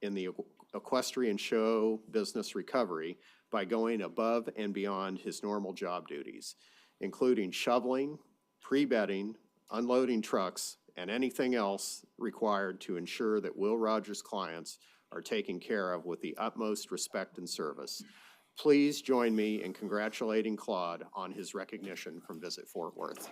in the equestrian show business recovery by going above and beyond his normal job duties, including shoveling, pre-bedding, unloading trucks, and anything else required to ensure that Will Rogers' clients are taken care of with the utmost respect and service. Please join me in congratulating Claude on his recognition from Visit Fort Worth.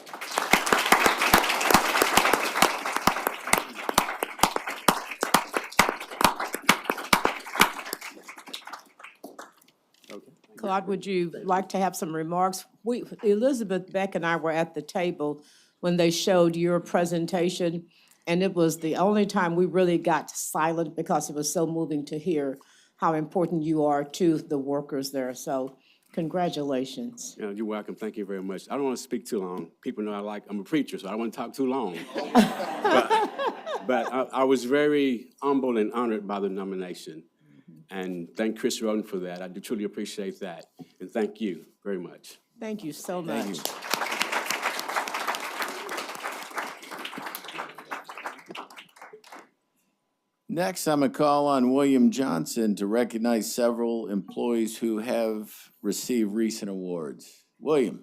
Okay. Claude, would you like to have some remarks? Elizabeth Beck and I were at the table when they showed your presentation, and it was the only time we really got silent because it was so moving to hear how important you are to the workers there. So congratulations. Yeah, you're welcome. Thank you very much. I don't want to speak too long. People know I'm a preacher, so I don't want to talk too long. but I was very humbled and honored by the nomination. And thank Chris Roden for that. I do truly appreciate that. And thank you very much. Thank you so much. Thank you. Next, I'm going to call on William Johnson to recognize several employees who have received recent awards. William.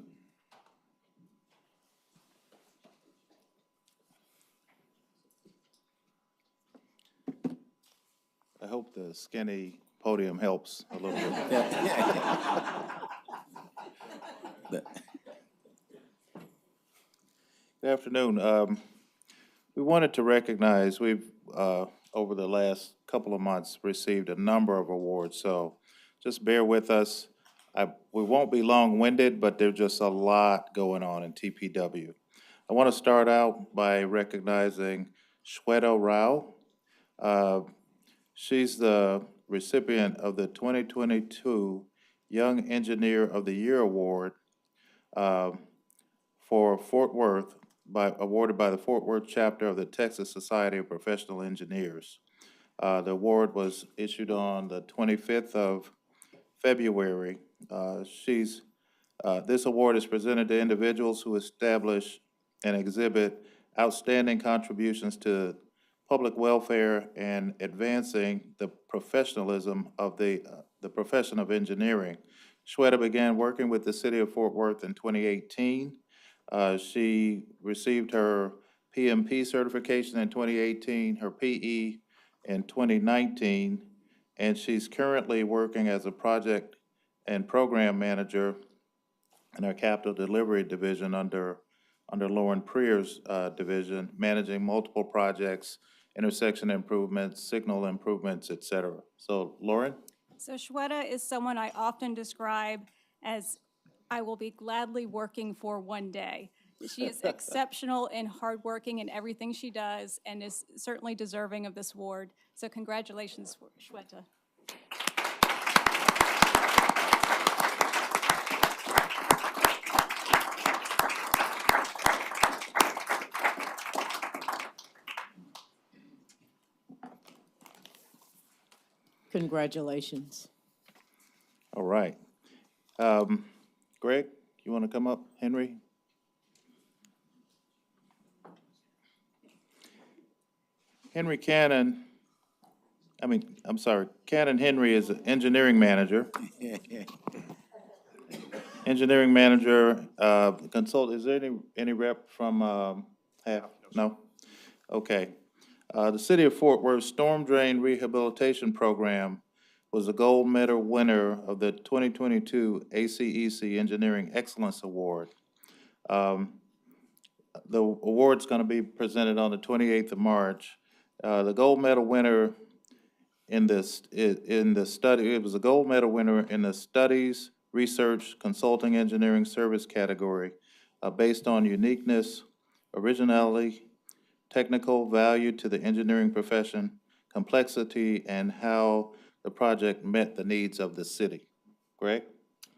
I hope the skinny podium helps a little bit. Good afternoon. We wanted to recognize, we've, over the last couple of months, received a number of awards, so just bear with us. We won't be long-winded, but there's just a lot going on in TPW. I want to start out by recognizing Shweta Rao. She's the recipient of the 2022 Young Engineer of the Year Award for Fort Worth, awarded by the Fort Worth chapter of the Texas Society of Professional Engineers. The award was issued on the 25th of February. This award is presented to individuals who establish and exhibit outstanding contributions to public welfare and advancing the professionalism of the profession of engineering. Shweta began working with the city of Fort Worth in 2018. She received her PMP certification in 2018, her PE in 2019, and she's currently working as a project and program manager in our capital delivery division under Lauren Preer's division, managing multiple projects, intersection improvements, signal improvements, et cetera. So, Lauren? So Shweta is someone I often describe as I will be gladly working for one day. She is exceptional and hardworking in everything she does and is certainly deserving of this award. So congratulations, Shweta. Congratulations. All right. Greg, you want to come up? Henry? Cannon Henry is an engineering manager. Engineering manager, is there any rep from, no? Okay. The City of Fort Worth Storm Drain Rehabilitation Program was a gold medal winner of the 2022 ACEC Engineering Excellence Award. The award's going to be presented on the 28th of March. The gold medal winner in the study, it was a gold medal winner in the Studies, Research, Consulting, Engineering Service category based on uniqueness, originality, technical value to the engineering profession, complexity, and how the project met the needs of the city. Greg?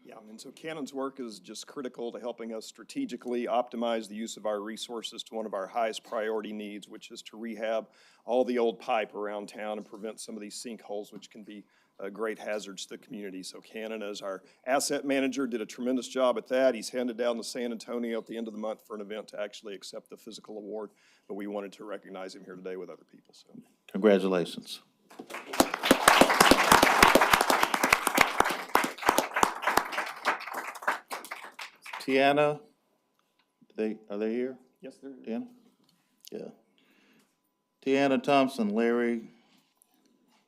Yeah, and so Cannon's work is just critical to helping us strategically optimize the use of our resources to one of our highest priority needs, which is to rehab all the old pipe around town and prevent some of these sinkholes, which can be great hazards to the community. So Cannon, as our asset manager, did a tremendous job at that. He's headed down to San Antonio at the end of the month for an event to actually accept the physical award, but we wanted to recognize him here today with other people. So, congratulations. Tiana, are they here? Yes, there is. Tiana? Yeah. Tiana Thompson, Larry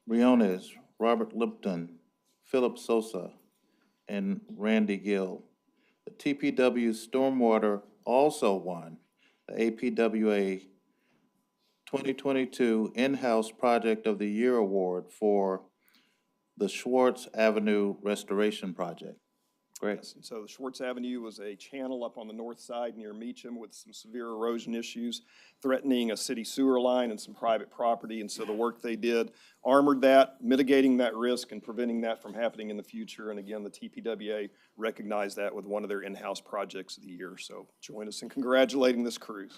Briones, Robert Lipton, Philip Sosa, and Randy Gill. The TPW Stormwater also won the APWA 2022 In-House Project of the Year Award for the Schwartz Avenue Restoration Project. Great. So the Schwartz Avenue was a channel up on the north side near Meacham with some severe erosion issues threatening a city sewer line and some private property. And so the work they did armored that, mitigating that risk and preventing that from happening in the future. And again, the TPWA recognized that with one of their in-house projects of the year. So join us in congratulating this crew.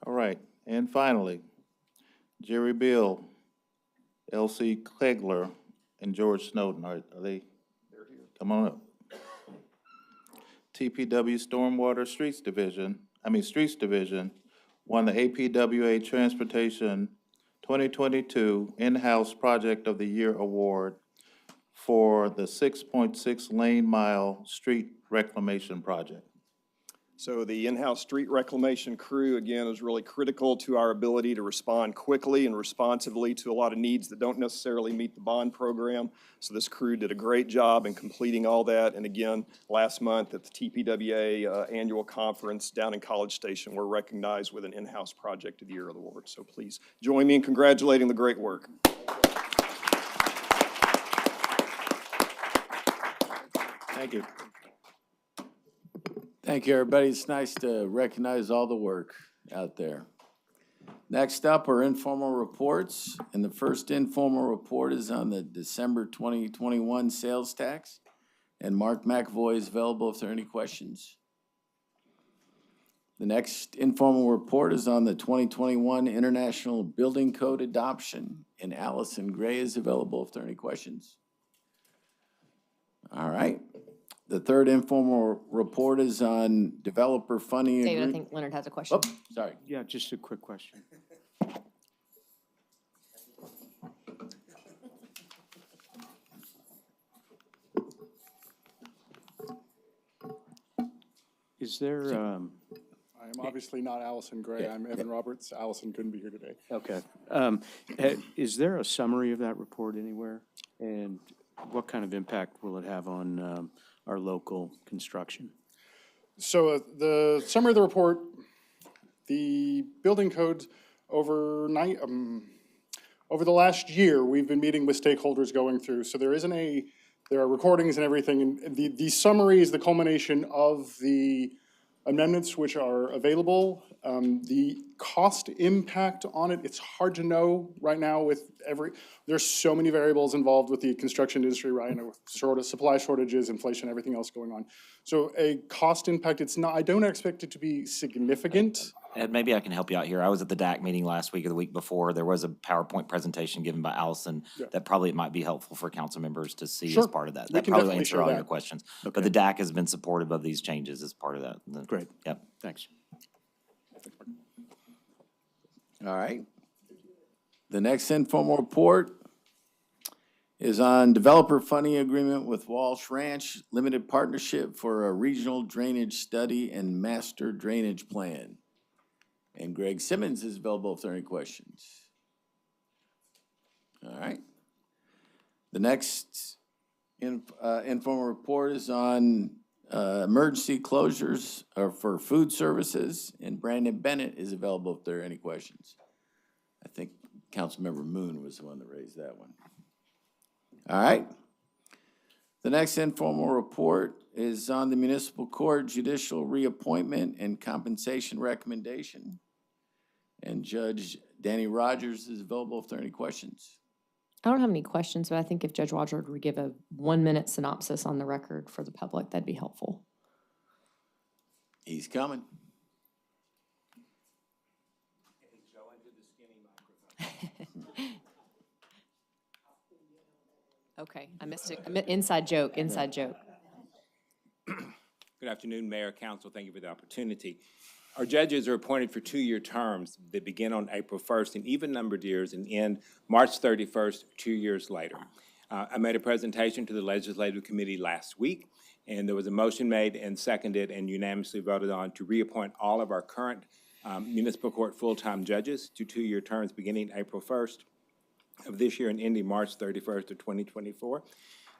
All right, and finally, Jerry Bill, L.C. Klegler, and George Snowden, are they? They're here. Come on up. TPW Stormwater Streets Division won the APWA Transportation 2022 In-House Project of the Year Award for the 6.6 lane mile street reclamation project. So the in-house street reclamation crew, again, is really critical to our ability to respond quickly and responsively to a lot of needs that don't necessarily meet the bond program. So this crew did a great job in completing all that. And again, last month at the TPWA annual conference down in College Station, we're recognized with an in-house Project of the Year award. So please join me in congratulating the great work. Thank you. Thank you, everybody. It's nice to recognize all the work out there. Next up are informal reports, and the first informal report is on the December 2021 sales tax. And Mark McAvoy is available if there are any questions. The next informal report is on the 2021 International Building Code adoption, and Allison Gray is available if there are any questions. All right. The third informal report is on developer funding. David, I think Leonard has a question. Oh, sorry. Yeah, just a quick question. Is there, I am obviously not Allison Gray. I'm Evan Roberts. Allison couldn't be here today. okay. Is there a summary of that report anywhere? And what kind of impact will it have on our local construction? So the summary of the report, the building code over the last year, we've been meeting with stakeholders going through. So there are recordings and everything. And the summary is the culmination of the amendments which are available. The cost impact on it, it's hard to know right now with there's so many variables involved with the construction industry right now, sort of supply shortages, inflation, everything else going on. So a cost impact, I don't expect it to be significant. Ed, maybe I can help you out here. I was at the DAC meeting last week or the week before. There was a PowerPoint presentation given by Allison that probably might be helpful for council members to see as part of that. That probably will answer all your questions. But the DAC has been supportive of these changes as part of that. Great. Yep. Thanks. All right. The next informal report is on developer funding agreement with Walsh Ranch Limited Partnership for a regional drainage study and master drainage plan. And Greg Simmons is available if there are any questions. All right. The next informal report is on emergency closures for food services, and Brandon Bennett is available if there are any questions. I think Councilmember Moon was the one that raised that one. All right. The next informal report is on the municipal court judicial reappointment and compensation recommendation. And Judge Danny Rogers is available if there are any questions. I don't have any questions, but I think if Judge Rogers would give a 1-minute synopsis on the record for the public, that'd be helpful. He's coming. Okay, I missed it. Inside joke, inside joke. Good afternoon, Mayor, Council. Thank you for the opportunity. Our judges are appointed for 2-year terms that begin on April 1st in even-numbered years and end March 31st, 2 years later. I made a presentation to the Legislative Committee last week, and there was a motion made and seconded and unanimously voted on to reappoint all of our current municipal court full-time judges to 2-year terms beginning April 1st of this year and ending March 31st of 2024.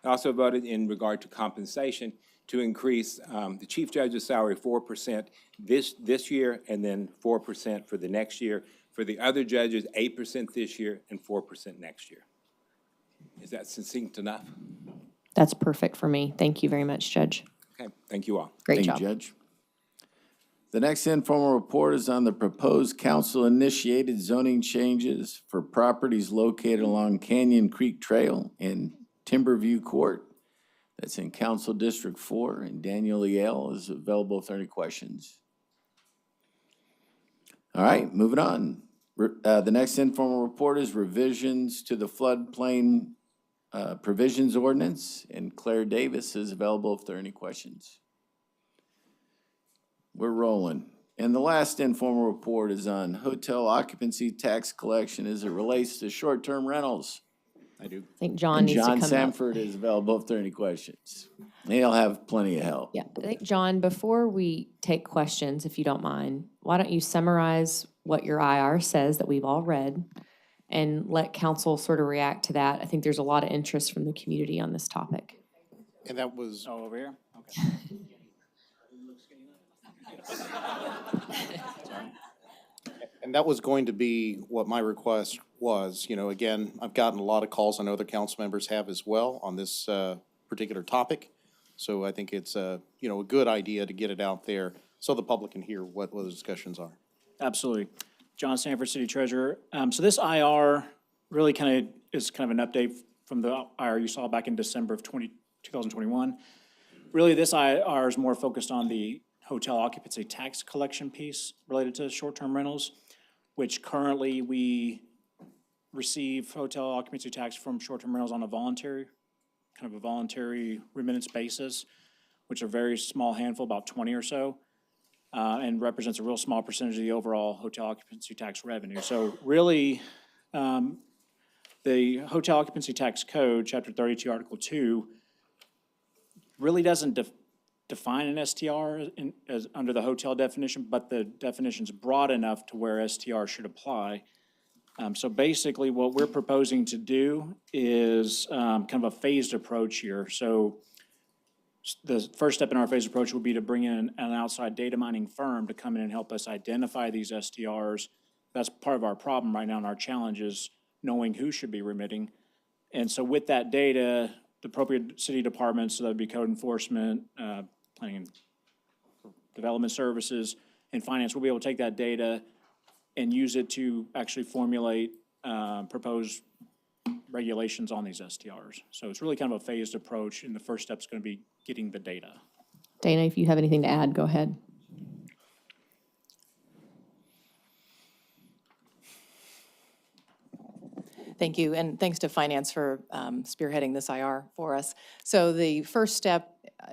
I also voted in regard to compensation to increase the chief judge's salary 4% this year and then 4% for the next year. For the other judges, 8% this year and 4% next year. Is that succinct enough? That's perfect for me. Thank you very much, Judge. Okay, thank you all. Great job. Thank you, Judge. The next informal report is on the proposed council-initiated zoning changes for properties located along Canyon Creek Trail and Timberview Court. That's in Council District 4, and Daniel Yale is available if there are any questions. All right, moving on. The next informal report is revisions to the floodplain provisions ordinance, and Claire Davis is available if there are any questions. We're rolling. And the last informal report is on hotel occupancy tax collection as it relates to short-term rentals. I do. I think John And needs to come John up. Sanford is available if there are any questions. He'll have plenty of help. Yeah, I think, John, before we take questions, if you don't mind, why don't you summarize what your IR says that we've all read and let council sort of react to that? I think there's a lot of interest from the community on this topic. And that was, oh, over here? Okay. And that was going to be what my request was. You know, again, I've gotten a lot of calls, I know other council members have as well, on this particular topic. So I think it's a good idea to get it out there so the public can hear what the discussions are. Absolutely. John Sanford, City Treasurer. So this IR really is kind of an update from the IR you saw back in December of 2021. Really, this IR is more focused on the hotel occupancy tax collection piece related to short-term rentals, which currently we receive hotel occupancy tax from short-term rentals on a voluntary remittance basis, which are a very small handful, about 20 or so, and represents a real small percentage of the overall hotel occupancy tax revenue. So really, the Hotel Occupancy Tax Code, Chapter 32, Article 2, really doesn't define an STR as under the hotel definition, but the definition's broad enough to where STR should apply. So basically, what we're proposing to do is kind of a phased approach here. So the first step in our phased approach would be to bring in an outside data mining firm to come in and help us identify these STRs. That's part of our problem right now, and our challenge is knowing who should be remitting. And so with that data, the appropriate city departments, so that would be code enforcement, planning and development services, and finance, will be able to take that data and use it to actually formulate proposed regulations on these STRs. So it's really kind of a phased approach, and the first step is going to be getting the data. Dana, if you have anything to add, go ahead. Thank you, and thanks to Finance for spearheading this IR for us. So the first step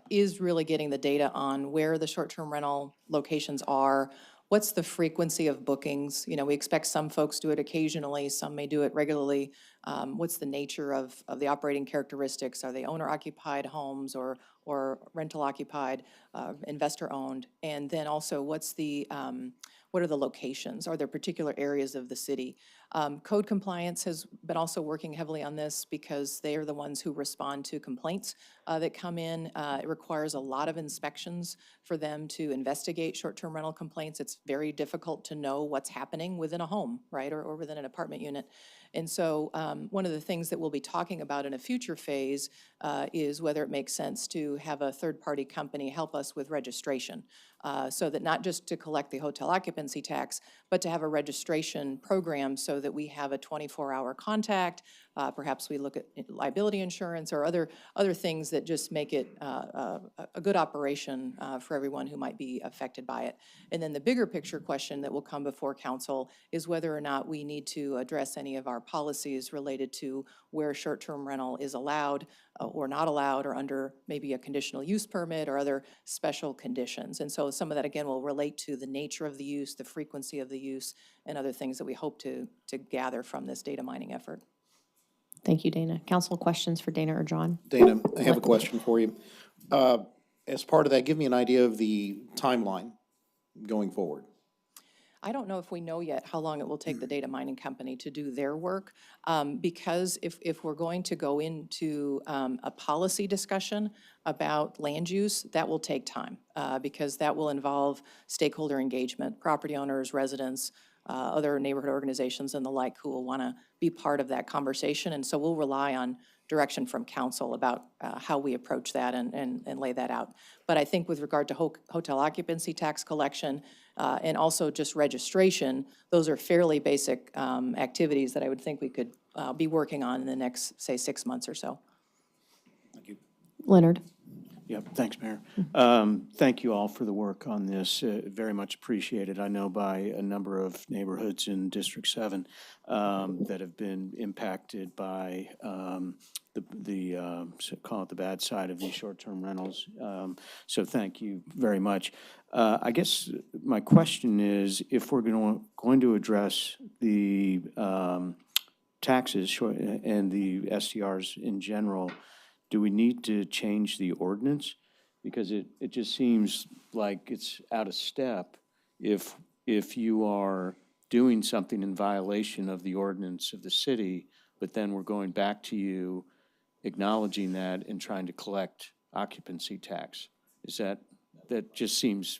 is really getting the data on where the short-term rental locations are. What's the frequency of bookings? You know, we expect some folks do it occasionally, some may do it regularly. What's the nature of the operating characteristics? Are they owner-occupied homes or rental-occupied, investor-owned? And then also, what are the locations? Are there particular areas of the city? Code compliance has been also working heavily on this because they are the ones who respond to complaints that come in. It requires a lot of inspections for them to investigate short-term rental complaints. It's very difficult to know what's happening within a home, right, or within an apartment unit. And so one of the things that we'll be talking about in a future phase is whether it makes sense to have a third-party company help us with registration so that not just to collect the hotel occupancy occupancy tax, but to have a registration program so that we have a 24-hour contact. Perhaps we look at liability insurance or other things that just make it a good operation for everyone who might be affected by it. And then the bigger picture question that will come before council is whether or not we need to address any of our policies related to where short-term rental is allowed or not allowed, or under maybe a conditional use permit or other special conditions. And so some of that, again, will relate to the nature of the use, the frequency of the use, and other things that we hope to gather from this data mining effort. Thank you, Dana. Council questions for Dana or John? Dana, I have a question for you. As part of that, give me an idea of the timeline going forward. I don't know if we know yet how long it will take the data mining company to do their work, because if we're going to go into a policy discussion about land use, that will take time, because that will involve stakeholder engagement, property owners, residents, other neighborhood organizations and the like who will want to be part of that conversation. And so we'll rely on direction from council about how we approach that and lay that out. But I think with regard to hotel occupancy tax collection and also just registration, those are fairly basic activities that I would think we could be working on in the next, say, 6 months or so. Thank you. Leonard? Yep, thanks, Mayor. Thank you all for the work on this. Very much appreciated. I know by a number of neighborhoods in District 7 that have been impacted by call it the bad side of these short-term rentals. So thank you very much. I guess my question is, if we're going to address the taxes and the STRs in general, do we need to change the ordinance? Because it just seems like it's out of step if you are doing something in violation of the ordinance of the city, but then we're going back to you acknowledging that and trying to collect occupancy tax. That just seems,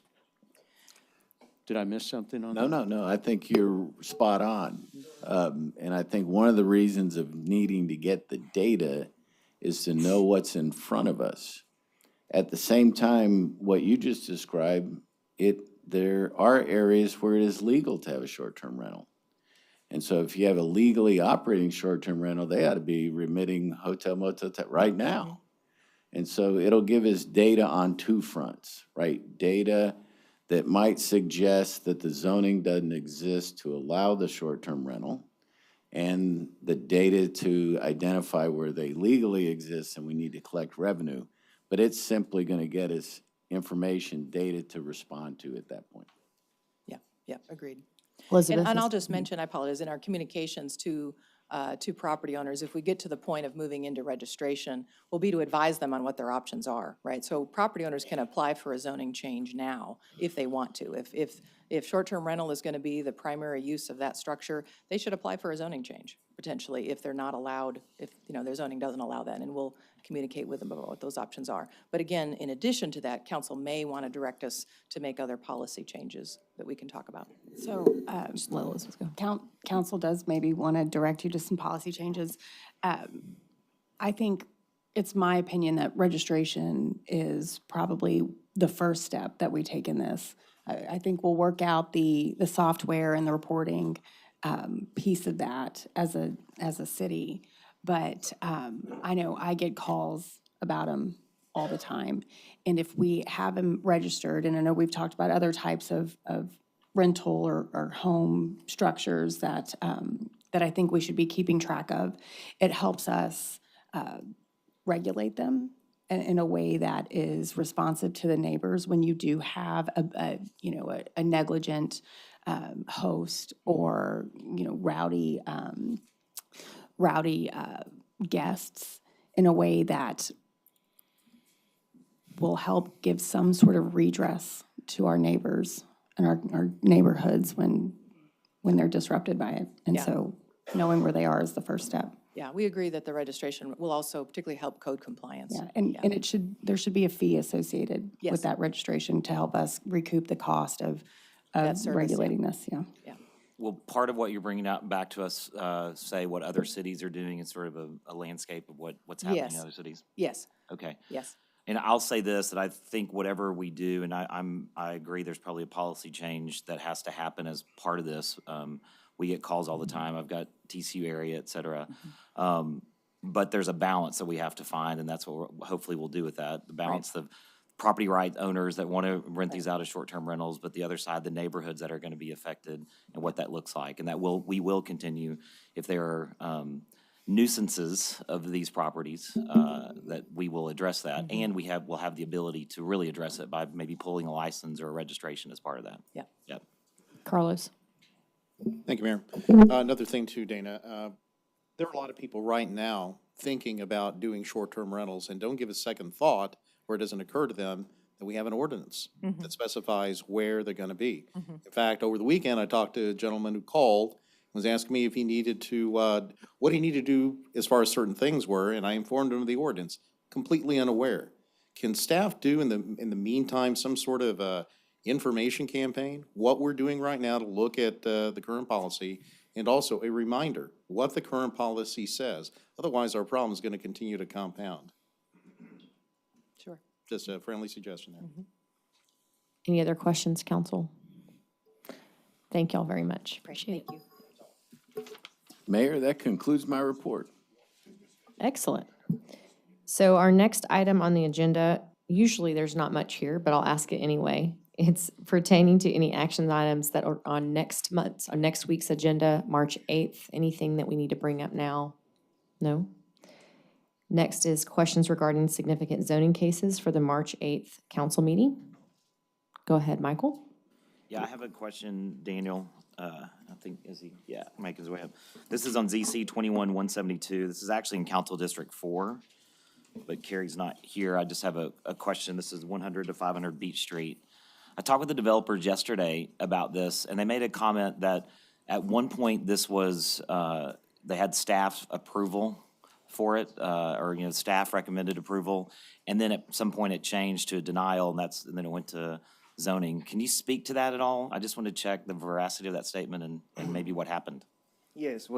did I miss something on that? No, I think you're spot on. And I think one of the reasons of needing to get the data is to know what's in front of us. At the same time, what you just described, there are areas where it is legal to have a short-term rental. And so if you have a legally operating short-term rental, they ought to be remitting hotel, motel right now. And so it'll give us data on two fronts, right? Data that might suggest that the zoning doesn't exist to allow the short-term rental, and the data to identify where they legally exist and we need to collect revenue. But it's simply going to get us information, data to respond to at that point. Yeah, agreed. Elizabeth? And I'll just mention, I apologize, in our communications to property owners, if we get to the point of moving into registration, will be to advise them on what their options are, right? So property owners can apply for a zoning change now if they want to. If short-term rental is going to be the primary use of that structure, they should apply for a zoning change, potentially, if they're not allowed, if their zoning doesn't allow that, and we'll communicate with them about what those options are. But again, in addition to that, council may want to direct us to make other policy changes that we can talk about. So, Just let Elizabeth go. council does maybe want to direct you to some policy changes. I think it's my opinion that registration is probably the first step that we take in this. I think we'll work out the software and the reporting piece of that as a city. But I know I get calls about them all the time. And if we have them registered, and I know we've talked about other types of rental or home structures that I think we should be keeping track of, it helps us regulate them in a way that is responsive to the neighbors when you do have a negligent host or rowdy guests, in a way that will help give some sort of redress to our neighbors and our neighborhoods when they're disrupted by it. And so knowing where they are is the first step. Yeah, we agree that the registration will also particularly help code compliance. Yeah, and there should be a fee associated Yes. with that registration to help us recoup the cost of service, regulating this, yeah. Will part of what you're bringing out back to us say what other cities are doing and sort of a landscape of what's happening in other cities? Yes. Okay. Yes. And I'll say this, that I think whatever we do, and I agree, there's probably a policy change that has to happen as part of this. We get calls all the time. I've got TCU area, et cetera. But there's a balance that we have to find, and that's what hopefully we'll do with that. The balance of property right owners that want to rent these out as short-term rentals, but the other side, the neighborhoods that are going to be affected and what that looks like. And that we will continue if there are nuisances of these properties, that we will address that. And we'll have the ability to really address it by maybe pulling a license or a registration as part of that. Yeah. Yep. Carlos? Thank you, Mayor. Another thing too, Dana, there are a lot of people right now thinking about doing short-term rentals and don't give a second thought, or it doesn't occur to them that we have an ordinance that specifies where they're gonna be. In fact, over the weekend, I talked to a gentleman who called, was asking me if he needed to, what he needed to do as far as certain things were, and I informed him of the ordinance, completely unaware. Can staff do in the meantime some sort of information campaign, what we're doing right now to look at the current policy, and also a reminder what the current policy says? Otherwise, our problem is going to continue to compound. Sure. Just a friendly suggestion there. Any other questions, council? Thank y'all very much. Appreciate it. Mayor, that concludes my report. Excellent. So our next item on the agenda, usually there's not much here, but I'll ask it anyway. It's pertaining to any action items that are on next week's agenda, March 8th. Anything that we need to bring up now? No? Next is questions regarding significant zoning cases for the March 8th council meeting. Go ahead, Michael. Yeah, I have a question, Daniel. I think, make his way up. This is on ZC 21-172. This is actually in Council District 4, but Carrie's not here. I just have a question. This is 100 to 500 Beach Street. I talked with the developers yesterday about this, and they made a comment that at one point this was, they had staff approval for it, or, staff recommended approval, and then at some point it changed to a denial, and then it went to zoning. Can you speak to that at all? I just want to check the veracity of that statement and maybe what happened. Yes,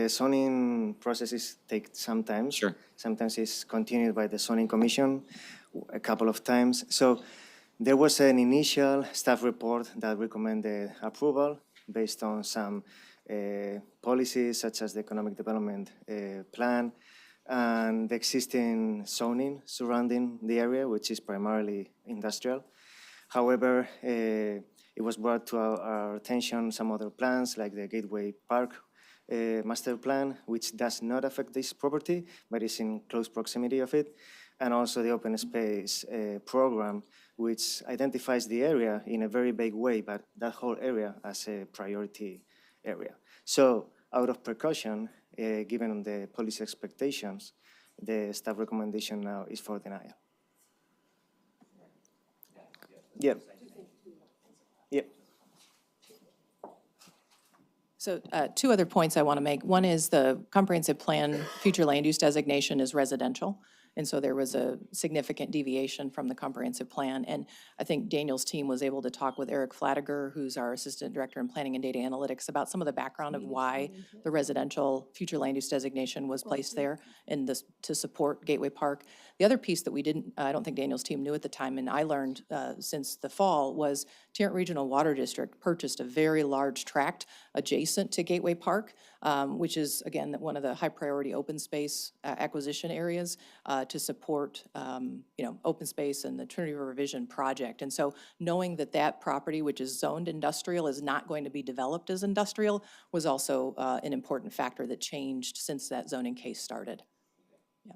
zoning processes take some time. Sure. Sometimes it's continued by the zoning commission a couple of times. So there was an initial staff report that recommended approval based on some policies such as the economic development plan and the existing zoning surrounding the area, which is primarily industrial. However, it was brought to our attention some other plans like the Gateway Park master plan, which does not affect this property, but is in close proximity of it, and also the open space program, which identifies the area in a very vague way, but that whole area as a priority area. So out of precaution, given the policy expectations, the staff recommendation now is for denial. Yep. Yep. So two other points I want to make. One is the comprehensive plan future land use designation is residential. And so there was a significant deviation from the comprehensive plan. And I think Daniel's team was able to talk with Eric Flatiger, who's our Assistant Director in Planning and Data Analytics, about some of the background of why the residential future land use designation was placed there and this, to support Gateway Park. The other piece that we didn't, I don't think Daniel's team knew at the time, and I learned since the fall, was Tarrant Regional Water District purchased a very large tract adjacent to Gateway Park, which is, again, one of the high priority open space acquisition areas to support, open space and the Trinity River Vision project. And so knowing that that property, which is zoned industrial, is not going to be developed as industrial was also an important factor that changed since that zoning case started. Yeah.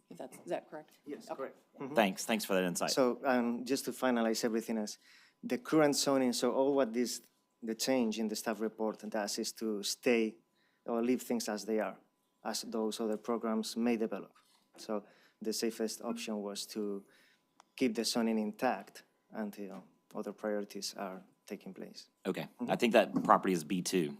Is that correct? Yes, correct. Mm-hmm. Thanks for that insight. So just to finalize everything else, the current zoning, so all what the change in the staff report does is to stay or leave things as they are, as those other programs may develop. So the safest option was to keep the zoning intact until other priorities are taking place. Okay, I think that property is B2.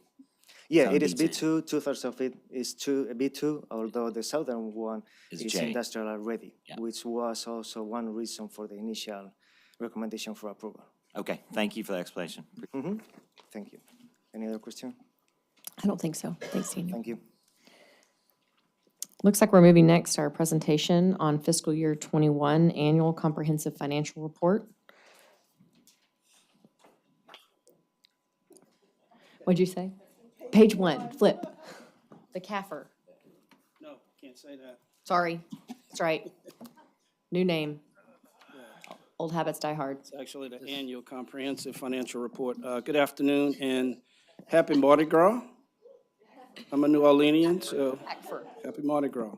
Yeah, it is B2. Two-thirds of it is B2, although the southern one is industrial already, which was also one reason for the initial recommendation for approval. Okay, thank you for the explanation. Mm-hmm. Thank you. Any other question? I don't think so. Thanks, Daniel. Thank you. Looks like we're moving next to our presentation on fiscal year 21 annual comprehensive financial report. What'd you say? Page 1, flip. The CAFR. No, can't say that. Sorry, that's right. New name. Old habits die hard. It's actually the annual comprehensive financial report. Good afternoon and happy Mardi Gras. I'm a New Orleanian, so happy Mardi Gras.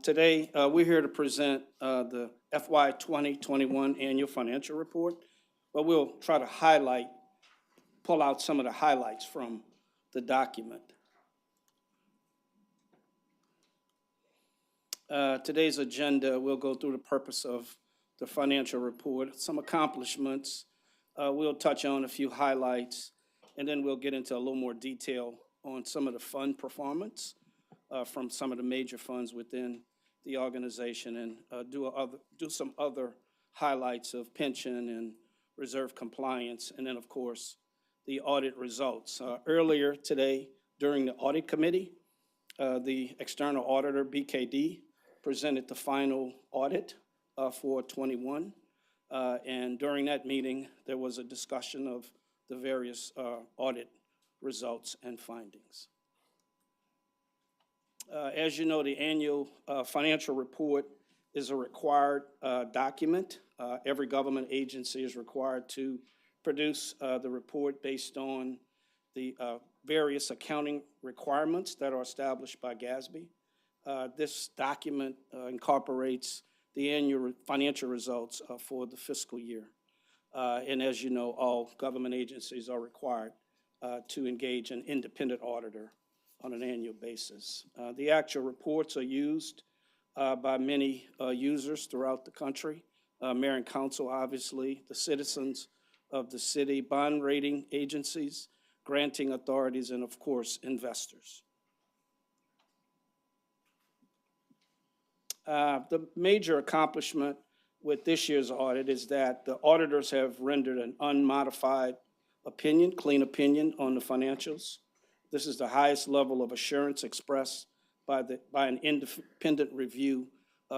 Today, we're here to present the FY 2021 annual financial report, but we'll try to pull out some of the highlights from the document. Today's agenda, we'll go through the purpose of the financial report, some accomplishments. We'll touch on a few highlights, and then we'll get into a little more detail on some of the fund performance from some of the major funds within the organization, and do some other highlights of pension and reserve compliance, and then, of course, the audit results. Earlier today, during the audit committee, the external auditor, BKD, presented the final audit for 21. And during that meeting, there was a discussion of the various audit results and findings. As you know, the annual financial report is a required document. Every government agency is required to produce the report based on the various accounting requirements that are established by GASB. This document incorporates the annual financial results for the fiscal year. And as you know, all government agencies are required to engage an independent auditor on an annual basis. The actual reports are used by many users throughout the country. Mayor and council, obviously, the citizens of the city, bond rating agencies, granting authorities, and of course, investors. The major accomplishment with this year's audit is that the auditors have rendered an unmodified opinion, clean opinion on the financials. This is the highest level of assurance expressed by an independent review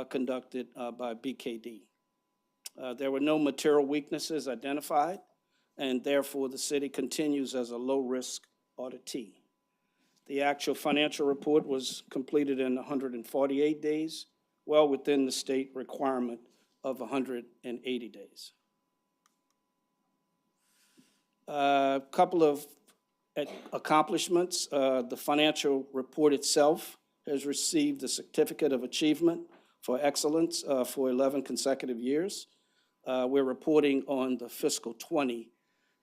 conducted by BKD. There were no material weaknesses identified, and therefore the city continues as a low-risk auditee. The actual financial report was completed in 148 days, well within the state requirement of 180 days. A couple of accomplishments. The financial report itself has received the Certificate of Achievement for Excellence for 11 consecutive years. We're reporting on the fiscal 20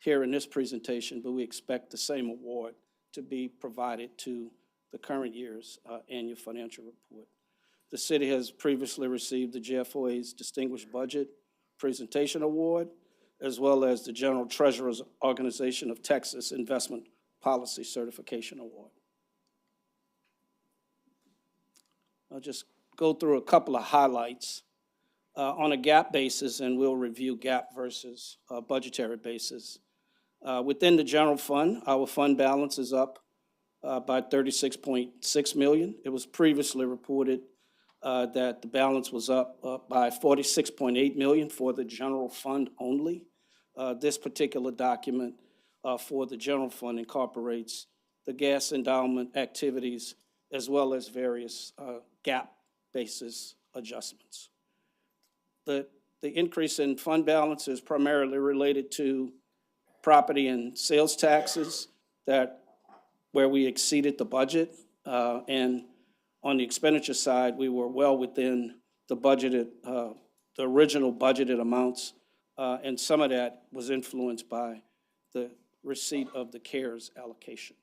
here in this presentation, but we expect the same award to be provided to the current year's annual financial report. The city has previously received the GFOA's Distinguished Budget Presentation Award, as well as the General Treasurer's Organization of Texas Investment Policy Certification Award. I'll just go through a couple of highlights on a GAAP basis, and we'll review GAAP versus budgetary basis. Within the general fund, our fund balance is up by $36.6 million. It was previously reported that the balance was up by $46.8 million for the general fund only. This particular document for the general fund incorporates the gas endowment activities as well as various GAAP basis adjustments. The increase in fund balance is primarily related to property and sales taxes where we exceeded the budget, and on the expenditure side, we were well within the budgeted, the original budgeted amounts, and some of that was influenced by the receipt of the CARES allocation.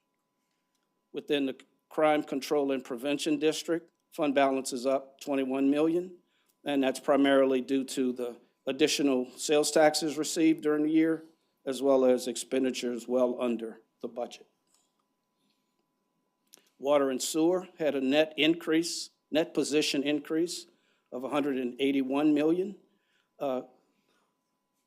Within the Crime Control and Prevention District, fund balance is up $21 million, and that's primarily due to the additional sales taxes received during the year, as well as expenditures well under the budget. Water and sewer had a net position increase of $181 million.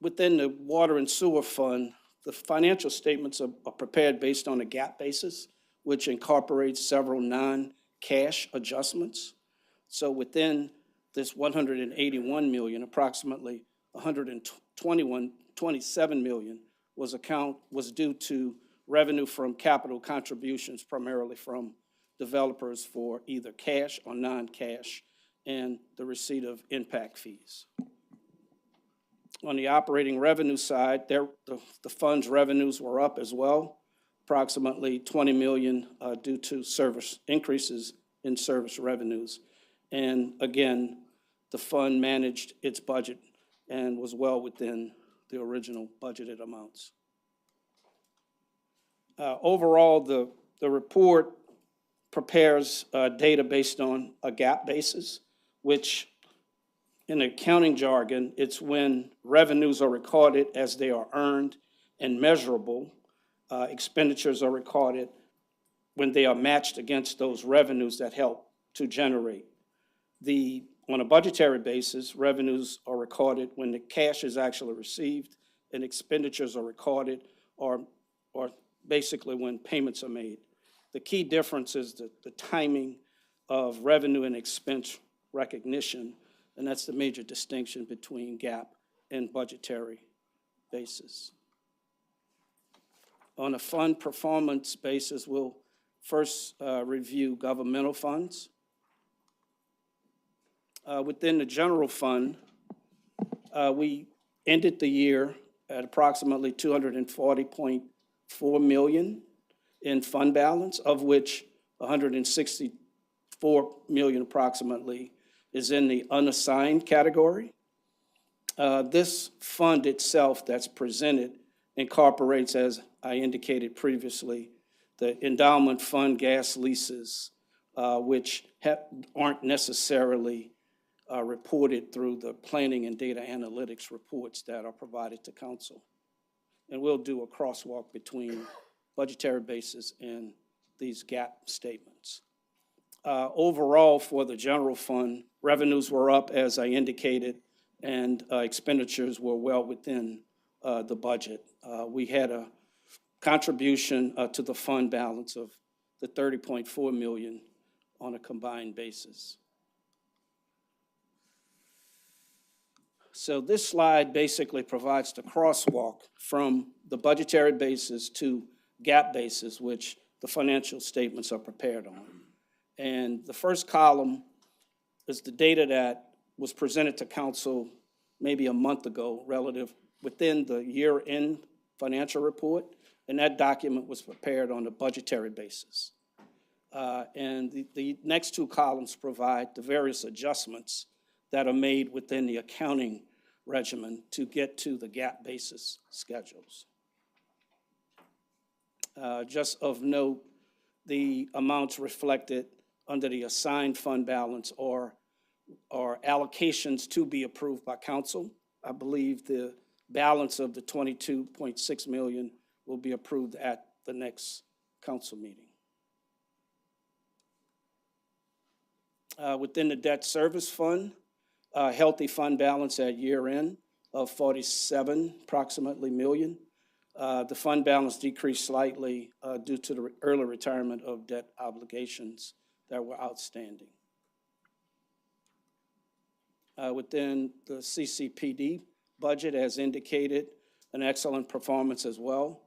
Within the water and sewer fund, the financial statements are prepared based on a GAAP basis, which incorporates several non cash adjustments. So within this 181 million, approximately 27 million was due to revenue from capital contributions, primarily from developers for either cash or non-cash, and the receipt of impact fees. On the operating revenue side, the fund's revenues were up as well, approximately 20 million due to increases in service revenues. And again, the fund managed its budget and was well within the original budgeted amounts. Overall, the report prepares data based on a GAAP basis, which in accounting jargon, it's when revenues are recorded as they are earned and measurable. Expenditures are recorded when they are matched against those revenues that help to generate. On a budgetary basis, revenues are recorded when the cash is actually received, and expenditures are recorded or basically when payments are made. The key difference is the timing of revenue and expense recognition, and that's the major distinction between GAAP and budgetary basis. On a fund performance basis, we'll first review governmental funds. Within the general fund, we ended the year at approximately 240.4 million in fund balance, of which 164 million approximately is in the unassigned category. This fund itself that's presented incorporates, as I indicated previously, the endowment fund gas leases, which aren't necessarily reported through the planning and data analytics reports that are provided to council. And we'll do a crosswalk between budgetary basis and these GAAP statements. Overall, for the general fund, revenues were up, as I indicated, and expenditures were well within the budget. We had a contribution to the fund balance of the 30.4 million on a combined basis. So this slide basically provides the crosswalk from the budgetary basis to GAAP basis, which the financial statements are prepared on. And the first column is the data that was presented to council maybe a month ago relative within the year-end financial report, and that document was prepared on a budgetary basis. And the next two columns provide the various adjustments that are made within the accounting regimen to get to the GAAP basis schedules. Just of note, the amounts reflected under the assigned fund balance are allocations to be approved by council. I believe the balance of the 22.6 million will be approved at the next council meeting. Within the debt service fund, healthy fund balance at year end of 47 approximately million. The fund balance decreased slightly due to the early retirement of debt obligations that were outstanding. Within the CCPD budget, as indicated, an excellent performance as well.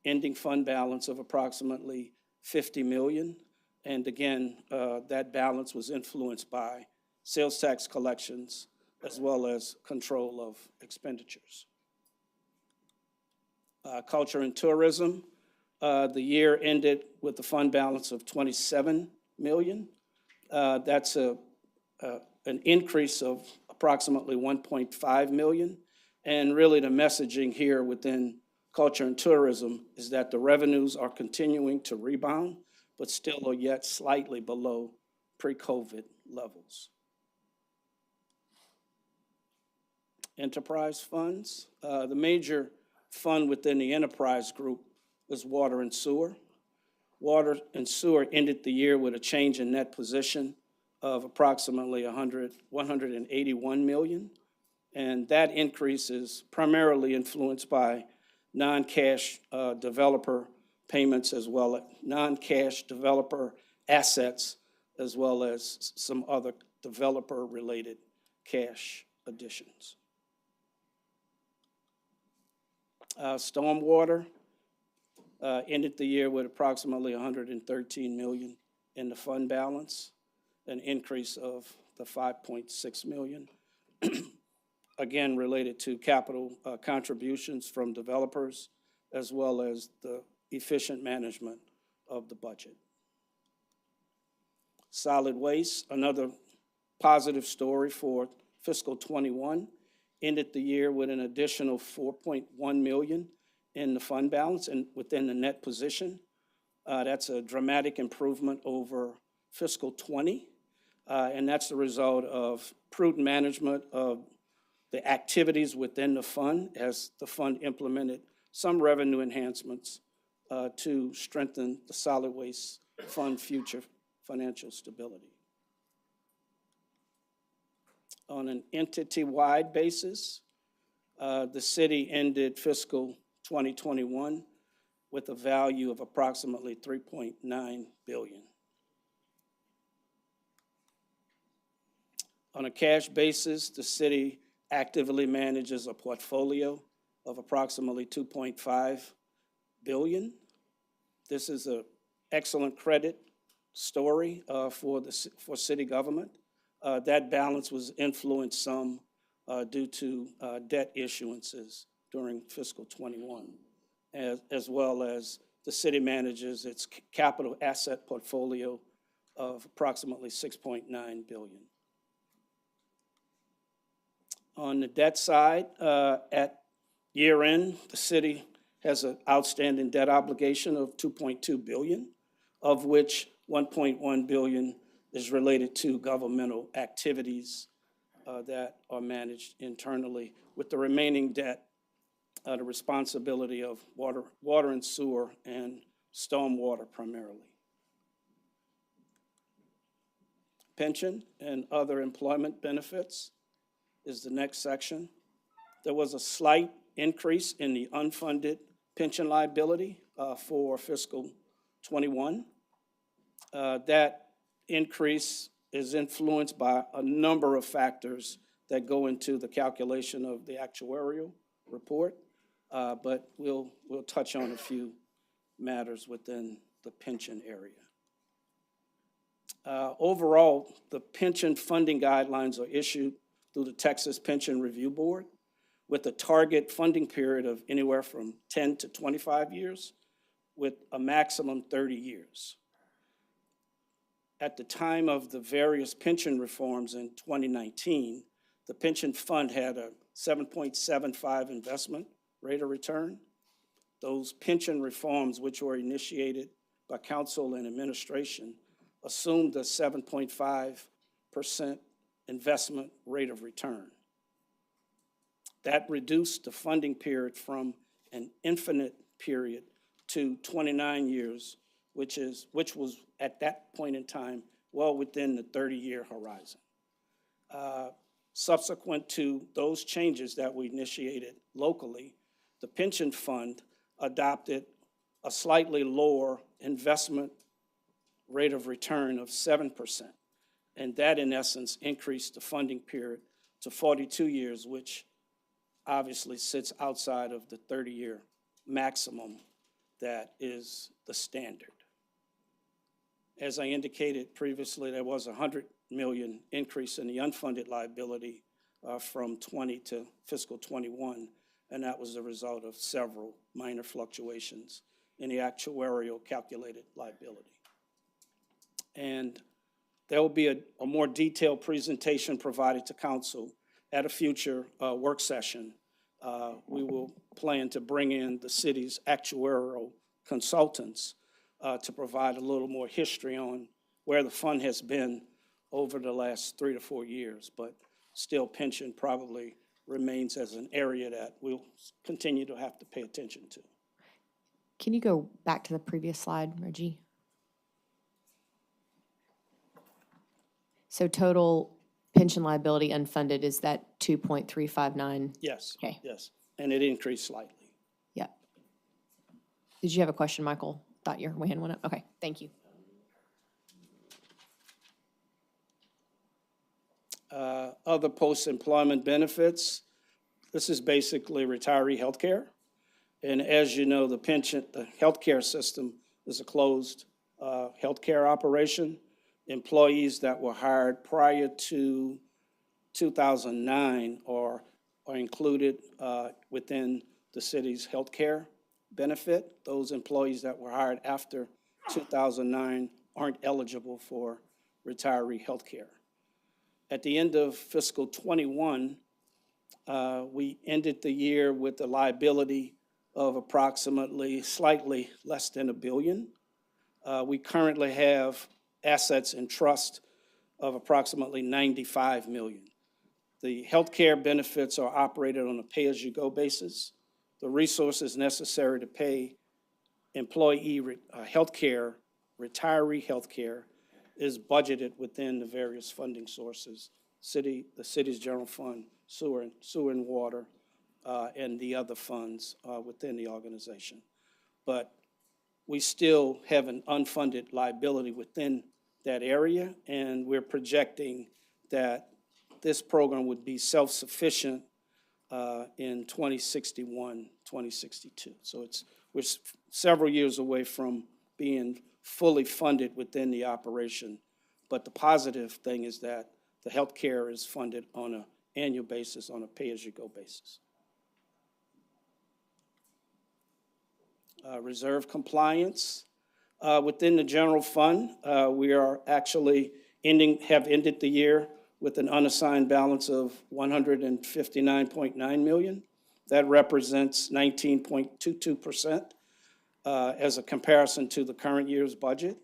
Ending fund balance of approximately 50 million. And again, that balance was influenced by sales tax collections as well as control of expenditures. Culture and tourism, the year ended with a fund balance of 27 million. That's an increase of approximately 1.5 million. And really the messaging here within culture and tourism is that the revenues are continuing to rebound, but still are yet slightly below pre-COVID levels. Enterprise funds, the major fund within the enterprise group is water and sewer. Water and sewer ended the year with a change in net position of approximately 181 million. And that increase is primarily influenced by non-cash developer payments as well as non-cash developer assets as well as some other developer-related cash additions. Stormwater ended the year with approximately $113 million in the fund balance, an increase of the $5.6 million, again related to capital contributions from developers, as well as the efficient management of the budget. Solid waste, another positive story for fiscal '21, ended the year with an additional $4.1 million in the fund balance and within the net position. That's a dramatic improvement over fiscal '20, and that's the result of prudent management of the activities within the fund as the fund implemented some revenue enhancements to strengthen the solid waste fund future financial stability. On an entity-wide basis, the city ended fiscal 2021 with a value of approximately $3.9 billion. On a cash basis, the city actively manages a portfolio of approximately $2.5 billion. This is an excellent credit story for city government. That balance was influenced some due to debt issuances during fiscal '21, as well as the city manages its capital asset portfolio of approximately $6.9 billion. On the debt side, at year end, the city has an outstanding debt obligation of $2.2 billion, of which $1.1 billion is related to governmental activities that are managed internally, with the remaining debt, the responsibility of water and sewer and stormwater primarily. Pension and other employment benefits is the next section. There was a slight increase in the unfunded pension liability for fiscal '21. That increase is influenced by a number of factors that go into the calculation of the actuarial report, but we'll touch on a few matters within the pension area. Overall, the pension funding guidelines are issued through the Texas Pension Review Board with a target funding period of anywhere from 10 to 25 years with a maximum 30 years. At the time of the various pension reforms in 2019, the pension fund had a 7.75 investment rate of return. Those pension reforms, which were initiated by council and administration, assumed a 7.5% investment rate of return. That reduced the funding period from an infinite period to 29 years, which was at that point in time well within the 30-year horizon. Subsequent to those changes that we initiated locally, the pension fund adopted a slightly lower investment rate of return of 7%. And that, in essence, increased the funding period to 42 years, which obviously sits outside of the 30-year maximum that is the standard. As I indicated previously, there was a $100 million increase in the unfunded liability from 20 to fiscal '21, and that was the result of several minor fluctuations in the actuarial calculated liability. And there will be a more detailed presentation provided to council at a future work session. We will plan to bring in the city's actuarial consultants to provide a little more history on where the fund has been over the last 3 to 4 years, but still pension probably remains as an area that we'll continue to have to pay attention to. Can you go back to the previous slide, Reggie? So total pension liability unfunded, is that 2.359? Yes. Okay. Yes, and it increased slightly. Yeah. Did you have a question, Michael? Thought your hand went up. Okay, thank you. Other post-employment benefits, this is basically retiree health care. And as you know, the healthcare system is a closed healthcare operation. Employees that were hired prior to 2009 are included within the city's healthcare benefit. Those employees that were hired after 2009 aren't eligible for retiree healthcare. At the end of fiscal '21, we ended the year with a liability of approximately slightly less than $1 billion. We currently have assets in trust of approximately $95 million. The healthcare benefits are operated on a pay-as-you-go basis. The resources necessary to pay employee healthcare, retiree healthcare, is budgeted within the various funding sources, the city's general fund, sewer and water, and the other funds within the organization. But we still have an unfunded liability within that area, and we're projecting that this program would be self-sufficient in 2061, 2062. So we're several years away from being fully funded within the operation. But the positive thing is that the health care is funded on an annual basis, on a pay-as-you-go basis. Reserve compliance. Within the general fund, we are actually have ended the year with an unassigned balance of $159.9 million. That represents 19.22% as a comparison to the current year's budget.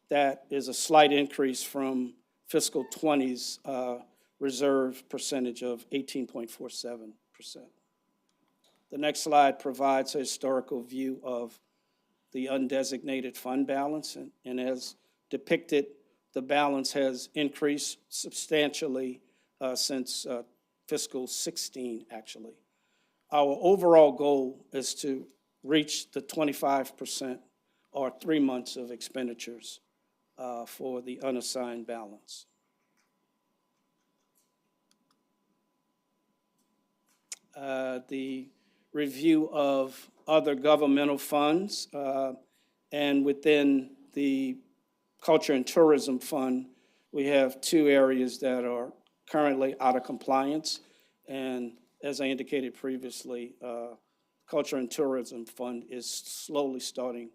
That is a slight increase from fiscal '20's reserve percentage of 18.47%. The next slide provides a historical view of the undesignated fund balance, and as depicted, the balance has increased substantially since fiscal '16, actually. Our overall goal is to reach the 25% or 3 months of expenditures for the unassigned balance. The review of other governmental funds, and within the Culture and Tourism Fund, we have 2 areas that are currently out of compliance. And as I indicated previously, Culture and Tourism Fund is slowly starting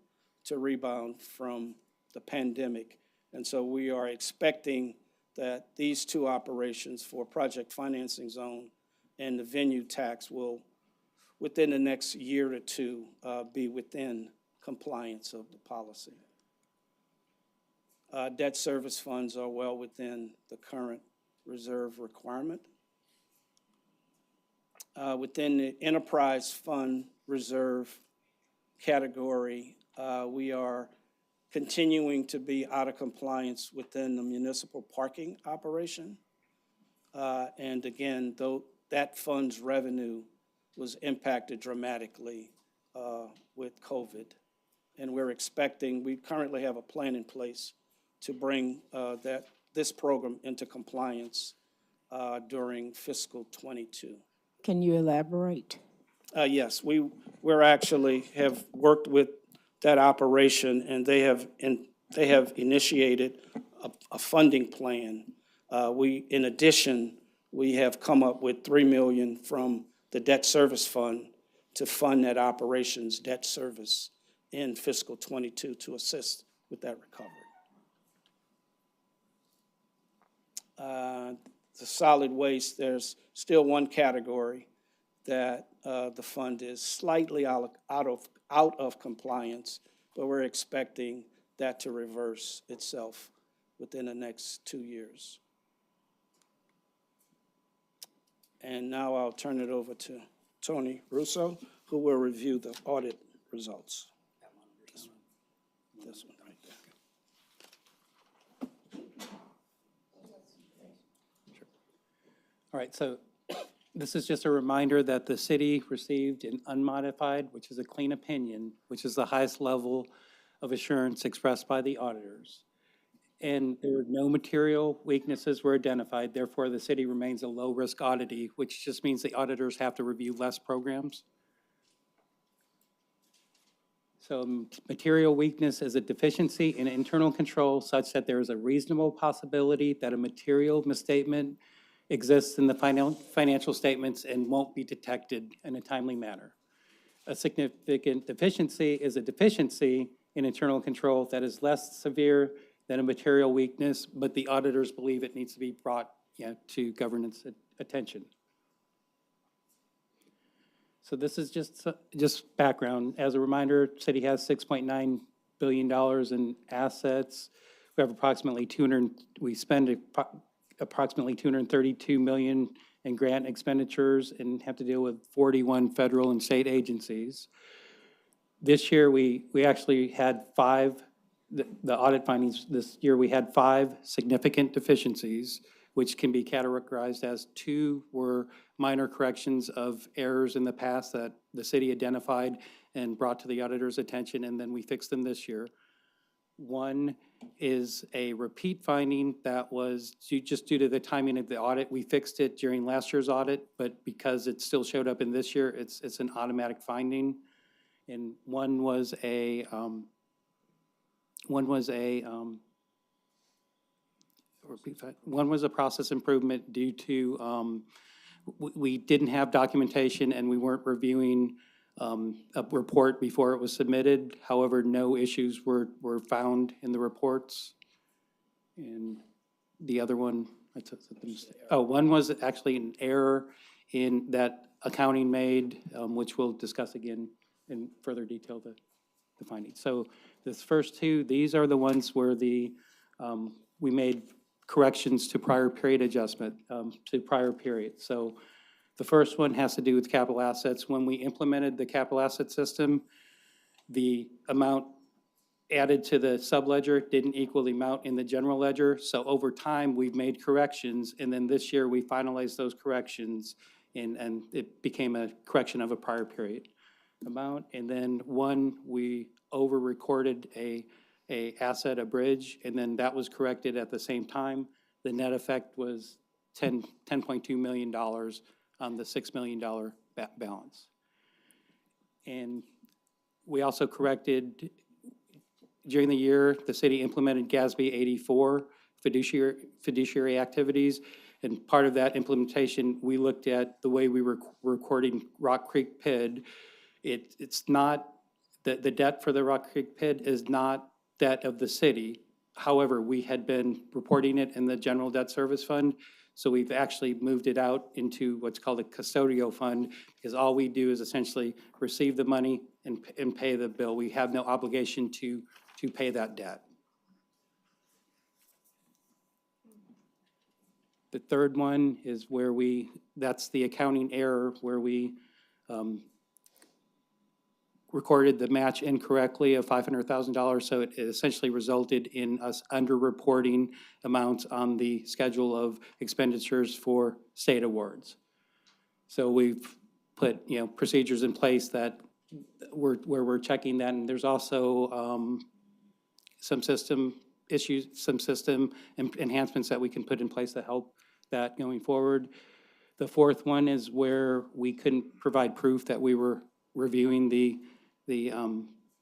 to rebound from the pandemic. And so we are expecting that these 2 operations for Project Financing Zone and the venue tax will, within the next year or 2, be within compliance of the policy. Debt service funds are well within the current reserve requirement. Within the enterprise fund reserve category, we are continuing to be out of compliance within the municipal parking operation. And again, though that fund's revenue was impacted dramatically with COVID. And we're expecting, we currently have a plan in place to bring this program into compliance during fiscal '22. Can you elaborate? Yes, we're actually have worked with that operation, and they have initiated a funding plan. In addition, we have come up with $3 million from the debt service fund to fund that operation's debt service in fiscal '22 to assist with that recovery. The solid waste, there's still one category that the fund is slightly out of compliance, but we're expecting that to reverse itself within the next 2 years. And now I'll turn it over to Tony Russo, who will review the audit results. This one right there. All right, so this is just a reminder that the city received an unmodified, which is a clean opinion, which is the highest level of assurance expressed by the auditors. and there were no material weaknesses were identified. Therefore, the city remains a low-risk auditee, which just means the auditors have to review less programs. So material weakness is a deficiency in internal control such that there is a reasonable possibility that a material misstatement exists in the financial statements and won't be detected in a timely manner. A significant deficiency is a deficiency in internal control that is less severe than a material weakness, but the auditors believe it needs to be brought to governance attention. So this is just background. As a reminder, city has $6.9 billion in assets. We have approximately we spend approximately $232 million in grant expenditures and have to deal with 41 federal and state agencies. This year, we actually had the audit findings this year, we had 5 significant deficiencies, which can be categorized as 2 were minor corrections of errors in the past that the city identified and brought to the auditor's attention, and then we fixed them this year. 1 is a repeat finding that was just due to the timing of the audit. We fixed it during last year's audit, but because it still showed up in this year, it's an automatic finding. And one was a process improvement due to we didn't have documentation and we weren't reviewing a report before it was submitted. However, no issues were found in the reports. And the other one, one was actually an error in that accounting made, which we'll discuss again in further detail the findings. So this first 2, these are the ones where we made corrections to prior period adjustment, to prior periods. So the first one has to do with capital assets. When we implemented the capital asset system, the amount added to the subledger didn't equal the amount in the general ledger. So over time, we've made corrections, and then this year we finalized those corrections, and it became a correction of a prior period amount. And then 1, we over-recorded a bridge, and then that was corrected at the same time. The net effect was $10.2 million on the $6 million balance. And we also corrected, during the year, the city implemented GASB 84 fiduciary activities, and part of that implementation, we looked at the way we were recording Rock Creek PID. It's not, the debt for the Rock Creek PID is not debt of the city. However, we had been reporting it in the general debt service fund, so we've actually moved it out into what's called a custodial fund, because all we do is essentially receive the money and pay the bill. We have no obligation to pay that debt. The third one is where that's the accounting error where we recorded the match incorrectly of $500,000, so it essentially resulted in us underreporting amounts on the schedule of expenditures for state awards. So we've put procedures in place that where we're checking that, and there's also some system issues, some system enhancements that we can put in place to help that going forward. The fourth one is where we couldn't provide proof that we were reviewing the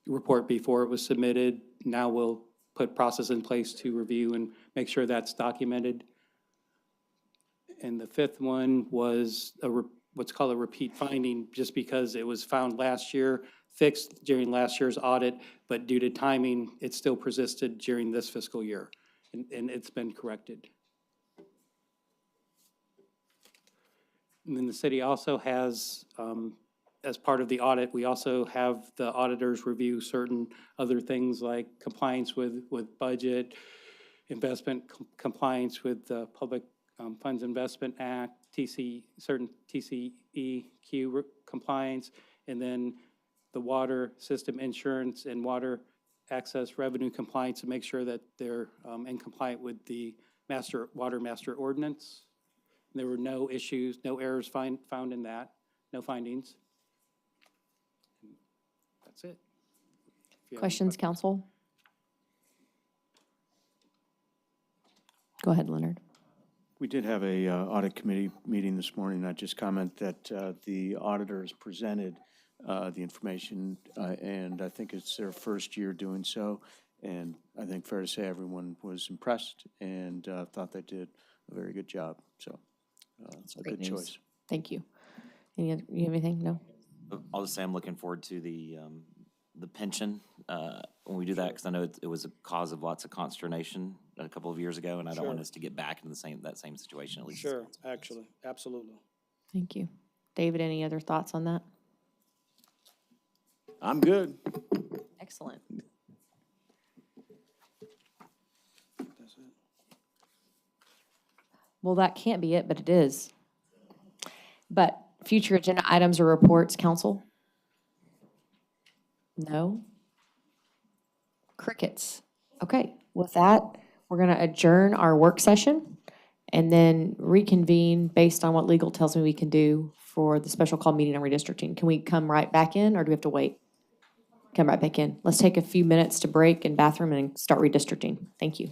report before it was submitted. Now we'll put process in place to review and make sure that's documented. And the fifth one was what's called a repeat finding, just because it was found last year, fixed during last year's audit, but due to timing, it still persisted during this fiscal year, and it's been corrected. And then the city also has, as part of the audit, we also have the auditors review certain other things like compliance with budget, investment compliance with the Public Funds Investment Act, certain TCEQ compliance, and then the water system insurance and water access revenue compliance to make sure that they're in compliant with the water master ordinance. There were no issues, no errors found in that, no findings. That's it. Questions, council? Go ahead, Leonard. We did have a audit committee meeting this morning. I just comment that the auditors presented the information, and I think it's their first year doing so. And I think fair to say everyone was impressed and thought they did a very good job. So a great good news. choice. Thank you. You have anything? No? I'll just say I'm looking forward to the pension, when we do that, because I know it was a cause of lots of consternation a couple of years ago, and I don't want us to get back into that same situation, at least. Sure, actually, absolutely. Thank you. David, any other thoughts on that? I'm good. Excellent. Well, that can't be it, but it is. But future agenda items or reports, council? No? Crickets. Okay, with that, we're going to adjourn our work session and then reconvene based on what legal tells me we can do for the special call meeting on redistricting. Can we come right back in, or do we have to wait? Come right back in. Let's take a few minutes to break in bathroom and start redistricting. Thank you.